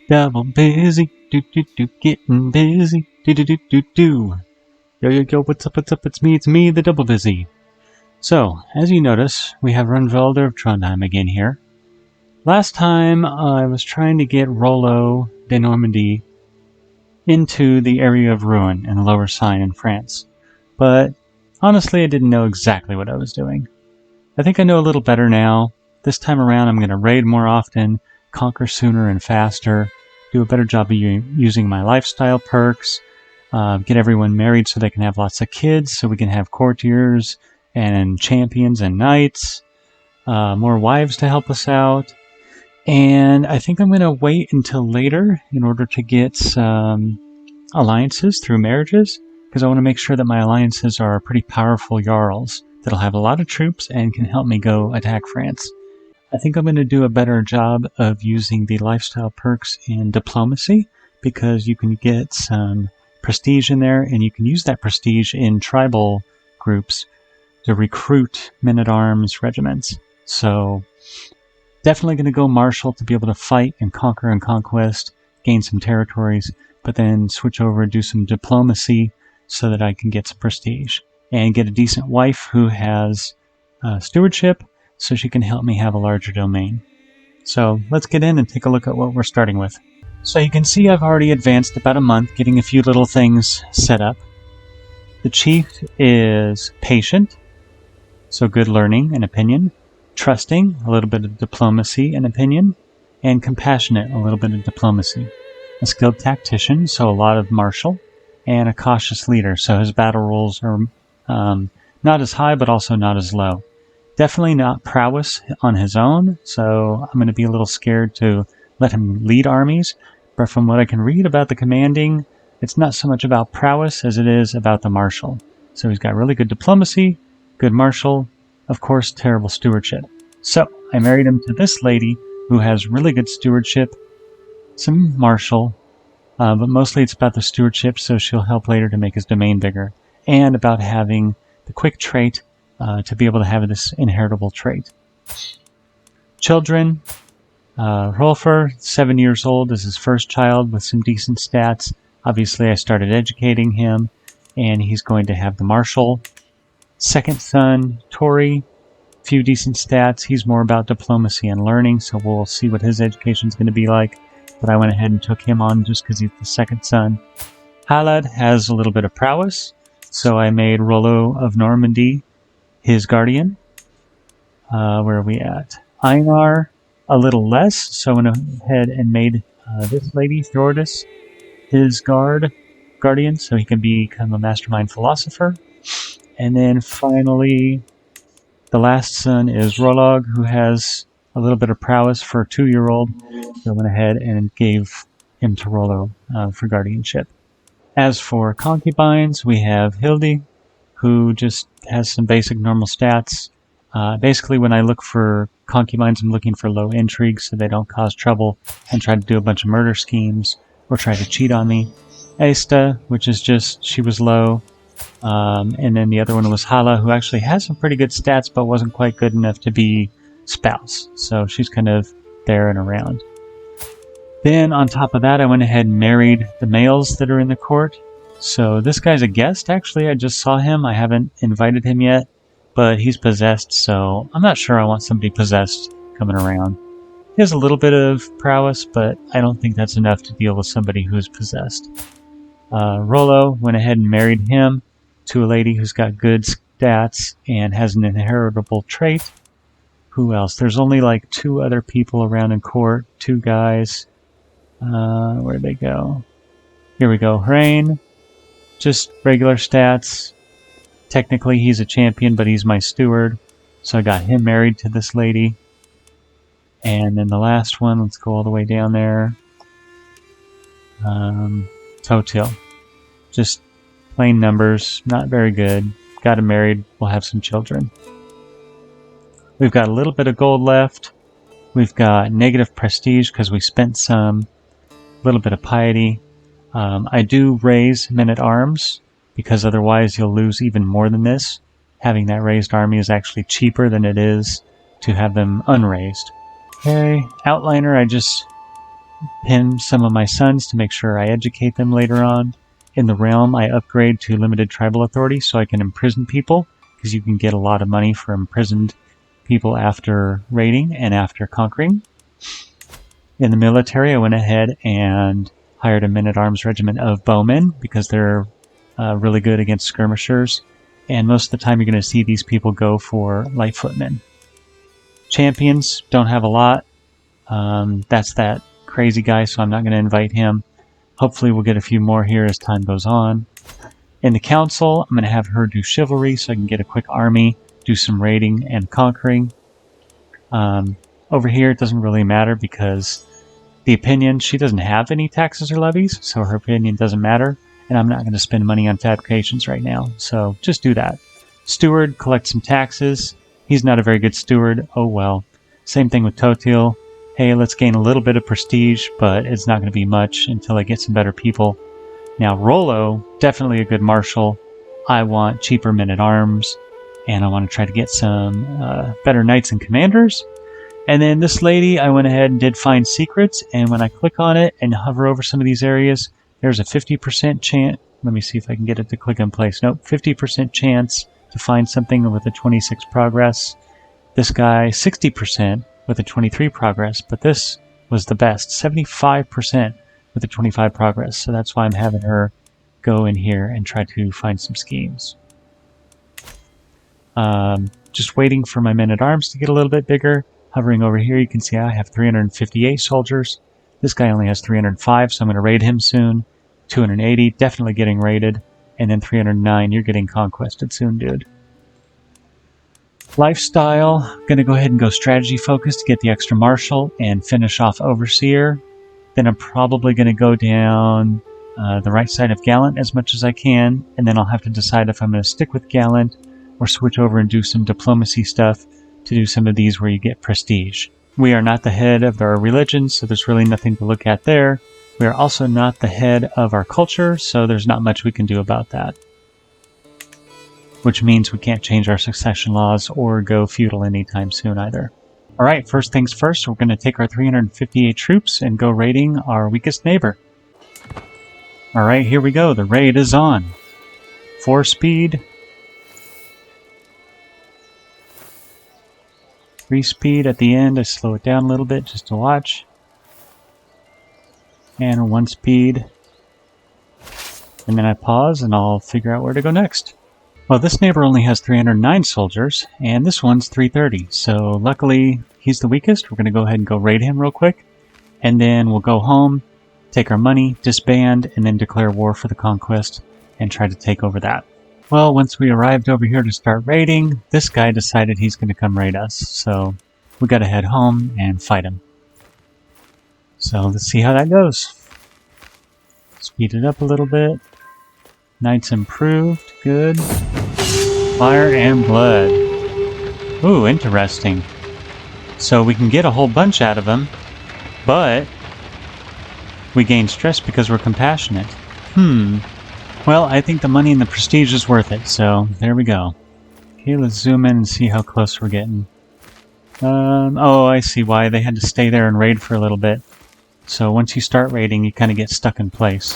Double busy, getting busy, do. Yo, what's up, it's me, the double busy. So, as you notice, we have Rollo of Traendalog again here. Last time, I was trying to get Rollo de Normandie into the area of ruin in the Lower Seine in France. But, honestly, I didn't know exactly what I was doing. I think I know a little better now. This time around, I'm going to raid more often, conquer sooner and faster, do a better job of using my lifestyle perks, get everyone married so they can have lots of kids, so we can have courtiers and champions and knights, more wives to help us out. And I think I'm going to wait until later in order to get some alliances through marriages, because I want to make sure that my alliances are pretty powerful jarls that'll have a lot of troops and can help me go attack France. I think I'm going to do a better job of using the lifestyle perks in diplomacy, because you can get some prestige in there, and you can use that prestige in tribal groups to recruit men-at-arms regiments. So definitely going to go martial to be able to fight and conquer and conquest, gain some territories, but then switch over and do some diplomacy so that I can get some prestige and get a decent wife who has stewardship, so she can help me have a larger domain. So let's get in and take a look at what we're starting with. So you can see I've already advanced about a month, getting a few little things set up. The chief is patient, so good learning and opinion, trusting, a little bit of diplomacy and opinion, and compassionate, a little bit of diplomacy. A skilled tactician, so a lot of martial, and a cautious leader, so his battle rolls are not as high but also not as low. Definitely not prowess on his own, so I'm going to be a little scared to let him lead armies, but from what I can read about the commanding, it's not so much about prowess as it is about the martial. So he's got really good diplomacy, good martial, of course terrible stewardship. So I married him to this lady who has really good stewardship, some martial, but mostly it's about the stewardship, so she'll help later to make his domain bigger, and about having the quick trait to be able to have this inheritable trait. Children, Hrolfr, 7 years old, is his first child with some decent stats. Obviously I started educating him, and he's going to have the martial. Second son, Tori, few decent stats. He's more about diplomacy and learning, so we'll see what his education is going to be like. But I went ahead and took him on just because he's the second son. Halad has a little bit of prowess, so I made Rollo of Normandie his guardian. Where are we at? Einar, a little less, so I went ahead and made this lady, Thordis, his guardian, so he can become a mastermind philosopher. And then finally, the last son is Rollo, who has a little bit of prowess for a 2-year-old, so I went ahead and gave him to Rollo for guardianship. As for concubines, we have Hildi, who just has some basic normal stats. Basically, when I look for concubines, I'm looking for low intrigue so they don't cause trouble and try to do a bunch of murder schemes or try to cheat on me. Aista, which is just, she was low. And then the other one was Hala, who actually has some pretty good stats but wasn't quite good enough to be spouse. So she's kind of there and around. Then on top of that, I went ahead and married the males that are in the court. So this guy's a guest, actually. I just saw him. I haven't invited him yet, but he's possessed, so I'm not sure I want somebody possessed coming around. He has a little bit of prowess, but I don't think that's enough to deal with somebody who's possessed. Rollo went ahead and married him to a lady who's got good stats and has an inheritable trait. Who else? There's only like 2 other people around in court, 2 guys. Where'd they go? Here we go. Hrain. Just regular stats. Technically he's a champion, but he's my steward. So I got him married to this lady. And then the last one, let's go all the way down there. Totil. Just plain numbers, not very good. Got him married, we'll have some children. We've got a little bit of gold left. We've got negative prestige because we spent some. A little bit of piety. I do raise men-at-arms, because otherwise you'll lose even more than this. Having that raised army is actually cheaper than it is to have them unraised. Okay, outliner, I just pin some of my sons to make sure I educate them later on. In the realm, I upgrade to limited tribal authority so I can imprison people, because you can get a lot of money for imprisoned people after raiding and after conquering. In the military, I went ahead and hired a men-at-arms regiment of bowmen, because they're really good against skirmishers, and most of the time you're going to see these people go for light footmen. Champions, don't have a lot. That's that crazy guy, so I'm not going to invite him. Hopefully we'll get a few more here as time goes on. In the council, I'm going to have her do chivalry so I can get a quick army, do some raiding and conquering. Over here it doesn't really matter because the opinion, she doesn't have any taxes or levies, so her opinion doesn't matter. And I'm not going to spend money on fabrications right now, so just do that. Steward, collect some taxes. He's not a very good steward. Oh well. Same thing with Totil. Hey, let's gain a little bit of prestige, but it's not going to be much until I get some better people. Now, Rollo, definitely a good marshal. I want cheaper men-at-arms, and I want to try to get some better knights and commanders. And then this lady, I went ahead and did find secrets, and when I click on it and hover over some of these areas, there's a 50% chance. Let me see if I can get it to click in place. Nope, 50% chance to find something with a 26 progress. This guy, 60% with a 23 progress, but this was the best, 75% with a 25 progress. So that's why I'm having her go in here and try to find some schemes. Just waiting for my men-at-arms to get a little bit bigger. Hovering over here, you can see I have 358 soldiers. This guy only has 305, so I'm going to raid him soon. 280, definitely getting raided. And then 309, you're getting conquested soon, dude. Lifestyle, going to go ahead and go strategy focused to get the extra marshal and finish off overseer. Then I'm probably going to go down the right side of gallant as much as I can, and then I'll have to decide if I'm going to stick with gallant or switch over and do some diplomacy stuff to do some of these where you get prestige. We are not the head of our religion, so there's really nothing to look at there. We are also not the head of our culture, so there's not much we can do about that. Which means we can't change our succession laws or go feudal anytime soon either. Alright, first things first, we're going to take our 358 troops and go raiding our weakest neighbor. Alright, here we go. The raid is on. 4 speed. 3 speed at the end. I slow it down a little bit just to watch. And 1 speed. And then I pause and I'll figure out where to go next. Well, this neighbor only has 309 soldiers, and this one's 330. So luckily, he's the weakest. We're going to go ahead and go raid him real quick. And then we'll go home, take our money, disband, and then declare war for the conquest and try to take over that. Well, once we arrived over here to start raiding, this guy decided he's going to come raid us. So we got to head home and fight him. So let's see how that goes. Speed it up a little bit. Knights improved. Good. Fire and blood. Ooh, interesting. So we can get a whole bunch out of them, but we gain stress because we're compassionate. Well, I think the money and the prestige is worth it, so there we go. Okay, let's zoom in and see how close we're getting. Oh, I see why. They had to stay there and raid for a little bit. So once you start raiding, you kind of get stuck in place.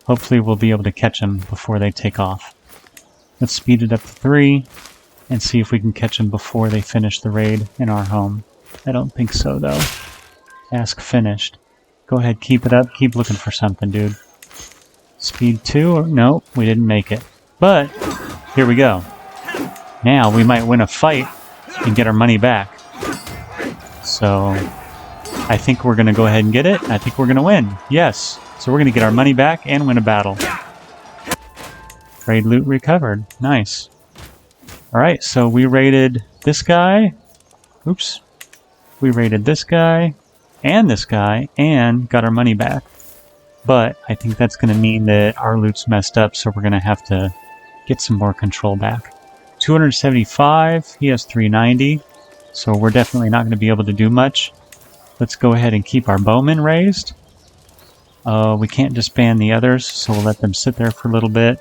Hopefully we'll be able to catch them before they take off. Let's speed it up to 3 and see if we can catch them before they finish the raid in our home. I don't think so, though. Task finished. Go ahead, keep it up. Keep looking for something, dude. Speed 2? Or, no, we didn't make it. But, here we go. Now we might win a fight and get our money back. So, I think we're going to go ahead and get it. I think we're going to win. Yes. So we're going to get our money back and win a battle. Raid loot recovered. Nice. Alright, so we raided this guy. Oops. We raided this guy and got our money back. But I think that's going to mean that our loot's messed up, so we're going to have to get some more control back. 275. He has 390. So we're definitely not going to be able to do much. Let's go ahead and keep our bowmen raised. We can't disband the others, so we'll let them sit there for a little bit.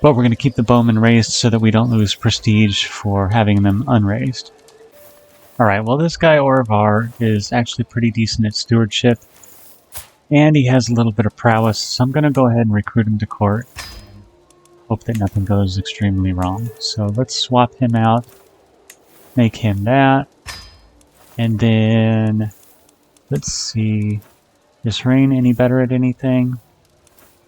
But we're going to keep the bowmen raised so that we don't lose prestige for having them unraised. Alright, well this guy Orvar is actually pretty decent at stewardship, and he has a little bit of prowess, so I'm going to go ahead and recruit him to court. Hope that nothing goes extremely wrong. So let's swap him out, make him that, and then let's see, is Rain any better at anything?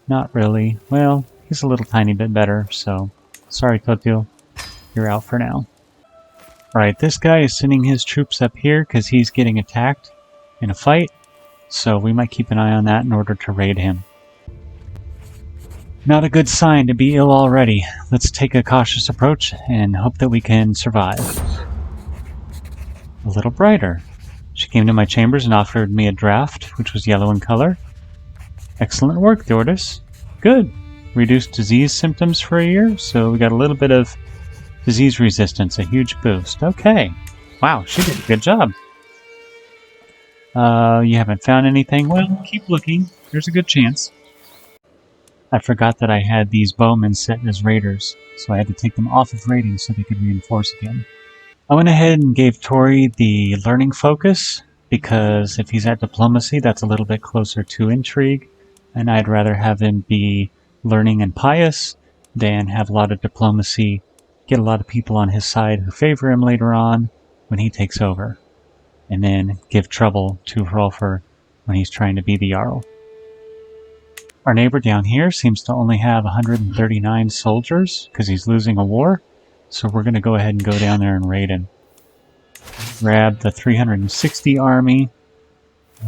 Not really. Well, he's a little tiny bit better, so sorry Tokyo, you're out for now. Alright, this guy is sending his troops up here because he's getting attacked in a fight, so we might keep an eye on that in order to raid him. Not a good sign to be ill already. Let's take a cautious approach and hope that we can survive. A little brighter. She came to my chambers and offered me a draft, which was yellow in color. Excellent work, Dortus. Good. Reduced disease symptoms for a year, so we got a little bit of disease resistance, a huge boost. Okay. Wow, she did a good job. You haven't found anything? Well, keep looking. There's a good chance. I forgot that I had these bowmen set as raiders, so I had to take them off of raiding so they could reinforce again. I went ahead and gave Tori the learning focus, because if he's at diplomacy, that's a little bit closer to intrigue, and I'd rather have him be learning and pious than have a lot of diplomacy, get a lot of people on his side who favor him later on when he takes over, and then give trouble to Hrolfr when he's trying to be the Jarl. Our neighbor down here seems to only have 139 soldiers because he's losing a war, so we're going to go ahead and go down there and raid him. Grab the 360 army.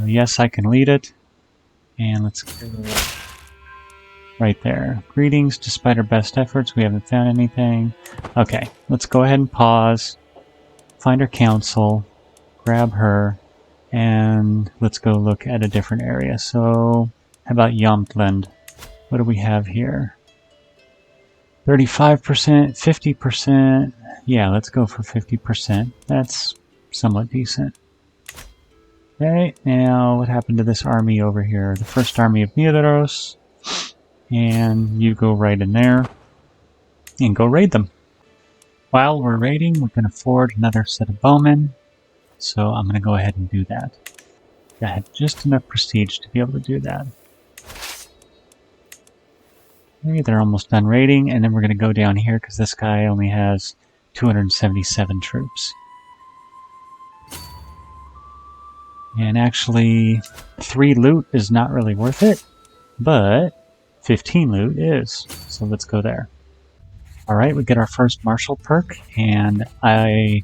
Yes, I can lead it. And let's go right there. Greetings, despite our best efforts, we haven't found anything. Okay, let's go ahead and pause. Find our council. Grab her. And let's go look at a different area. So, how about Jomtland? What do we have here? 35%, 50%. Yeah, let's go for 50%. That's somewhat decent. Okay, now what happened to this army over here? The first army of Nidaros. And you go right in there and go raid them. While we're raiding, we can afford another set of bowmen. So I'm going to go ahead and do that. I have just enough prestige to be able to do that. Okay, they're almost done raiding, and then we're going to go down here because this guy only has 277 troops. And actually, 3 loot is not really worth it, but 15 loot is. So let's go there. Alright, we get our first martial perk, and I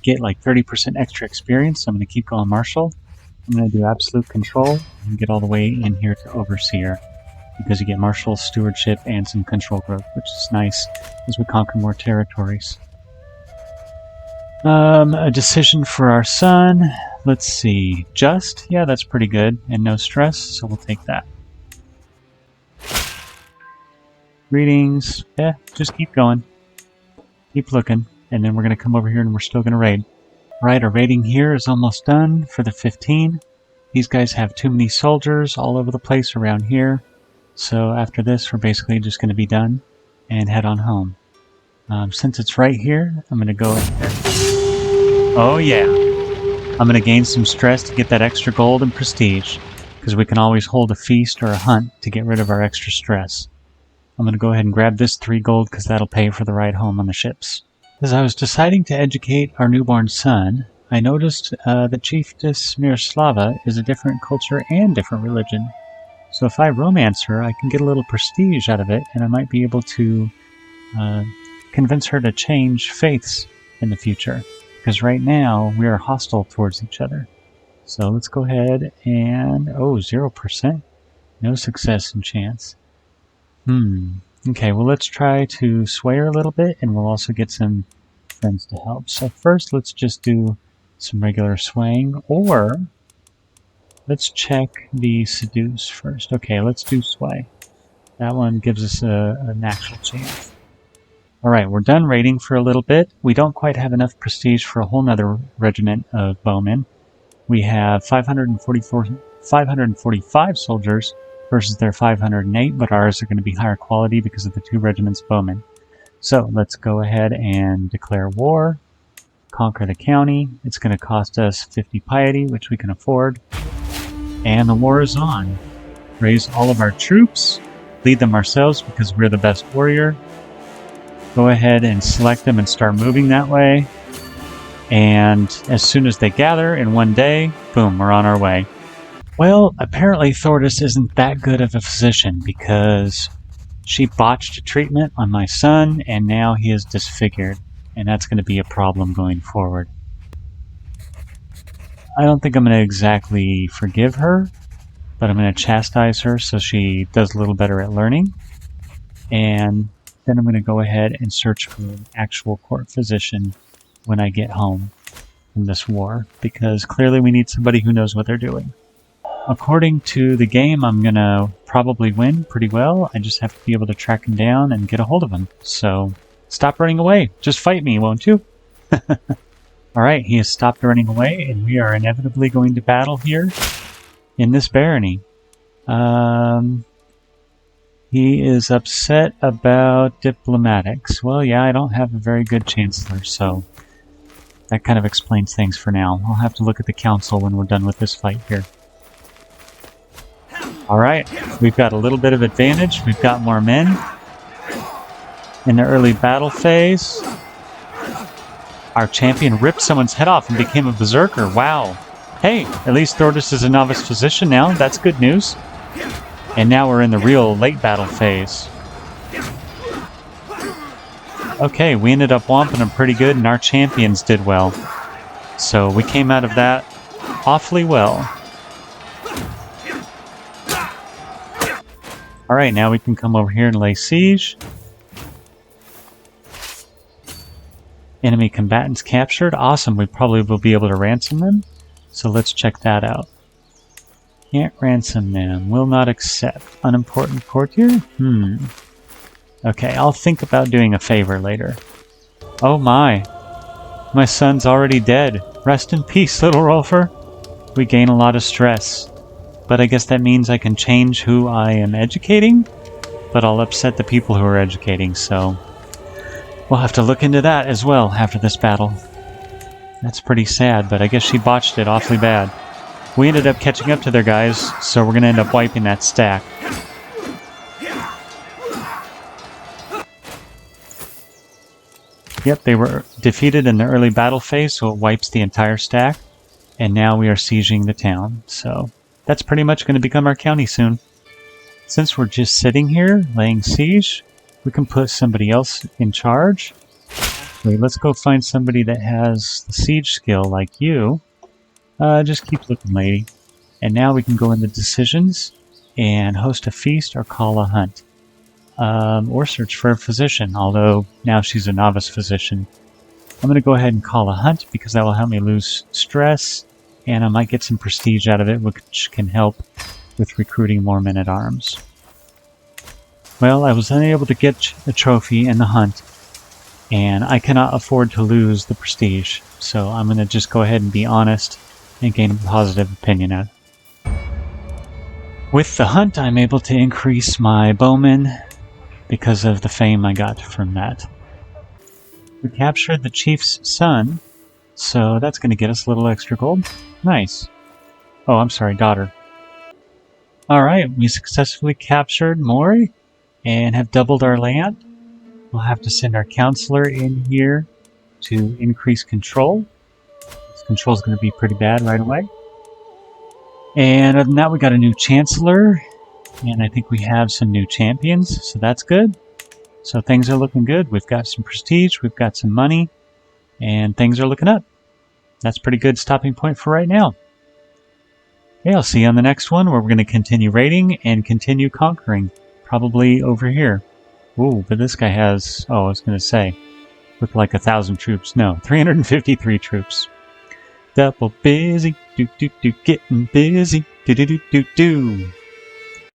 get like 30% extra experience, so I'm going to keep going martial. I'm going to do absolute control and get all the way in here to overseer, because you get martial, stewardship, and some control growth, which is nice as we conquer more territories. A decision for our son. Let's see. Just? Yeah, that's pretty good. And no stress, so we'll take that. Greetings. Yeah, just keep going. Keep looking. And then we're going to come over here and we're still going to raid. Right, our raiding here is almost done for the 15. These guys have too many soldiers all over the place around here. So after this, we're basically just going to be done and head on home. Since it's right here, I'm going to go ahead. Oh yeah! I'm going to gain some stress to get that extra gold and prestige, because we can always hold a feast or a hunt to get rid of our extra stress. I'm going to go ahead and grab this 3 gold because that'll pay for the ride home on the ships. As I was deciding to educate our newborn son, I noticed that Chiefess Miroslava is a different culture and different religion. So if I romance her, I can get a little prestige out of it, and I might be able to convince her to change faiths in the future. Because right now, we are hostile towards each other. So let's go ahead and... oh, 0%? No success and chance. Okay, well let's try to sway her a little bit, and we'll also get some friends to help. So first, let's just do some regular swaying, or... let's check the seduce first. Okay, let's do sway. That one gives us an actual chance. Alright, we're done raiding for a little bit. We don't quite have enough prestige for a whole nother regiment of bowmen. We have 545 soldiers versus their 508, but ours are going to be higher quality because of the 2 regiments of bowmen. So let's go ahead and declare war. conquer the county. It's going to cost us 50 piety, which we can afford. And the war is on. Raise all of our troops. Lead them ourselves because we're the best warrior. Go ahead and select them and start moving that way. And as soon as they gather in one day, boom, we're on our way. Well, apparently Thordis isn't that good of a physician because she botched a treatment on my son and now he is disfigured. And that's going to be a problem going forward. I don't think I'm going to exactly forgive her, but I'm going to chastise her so she does a little better at learning. And then I'm going to go ahead and search for an actual court physician when I get home from this war, because clearly we need somebody who knows what they're doing. According to the game, I'm going to probably win pretty well. I just have to be able to track him down and get a hold of him. So stop running away. Just fight me, won't you? Alright, he has stopped running away, and we are inevitably going to battle here in this barony. He is upset about diplomatics. Well, yeah, I don't have a very good chancellor, so that kind of explains things for now. I'll have to look at the council when we're done with this fight here. Alright, we've got a little bit of advantage. We've got more men in the early battle phase. Our champion ripped someone's head off and became a berserker. Wow. Hey, at least Thordis is a novice physician now. That's good news. And now we're in the real late battle phase. Okay, we ended up whomping them pretty good and our champions did well. So we came out of that awfully well. Alright, now we can come over here and lay siege. Enemy combatants captured. Awesome, we probably will be able to ransom them. So let's check that out. Can't ransom them. Will not accept. Unimportant courtier? Okay, I'll think about doing a favor later. Oh my. My son's already dead. Rest in peace, little Hrolfr. We gain a lot of stress. But I guess that means I can change who I am educating, but I'll upset the people who are educating, so we'll have to look into that as well after this battle. That's pretty sad, but I guess she botched it awfully bad. We ended up catching up to their guys, so we're going to end up wiping that stack. Yep, they were defeated in the early battle phase, so it wipes the entire stack. And now we are sieging the town, so that's pretty much going to become our county soon. Since we're just sitting here, laying siege, we can put somebody else in charge. Wait, let's go find somebody that has the siege skill like you. Just keep looking, lady. And now we can go into decisions and host a feast or call a hunt. Or search for a physician, although now she's a novice physician. I'm going to go ahead and call a hunt because that will help me lose stress, and I might get some prestige out of it, which can help with recruiting more men-at-arms. Well, I was unable to get a trophy in the hunt, and I cannot afford to lose the prestige, so I'm going to just go ahead and be honest and gain a positive opinion out. With the hunt, I'm able to increase my bowmen because of the fame I got from that. We captured the chief's son, so that's going to get us a little extra gold. Nice. Oh, I'm sorry, daughter. Alright, we successfully captured Mori and have doubled our land. We'll have to send our counselor in here to increase control. This control is going to be pretty bad right away. And other than that, we got a new chancellor, and I think we have some new champions, so that's good. So things are looking good. We've got some prestige, we've got some money, and things are looking up. That's a pretty good stopping point for right now. Okay, I'll see you on the next one where we're going to continue raiding and continue conquering. Probably over here. Ooh, but this guy has, oh, I was going to say, look like 1,000 troops. No, 353 troops. Double busy, getting busy, do.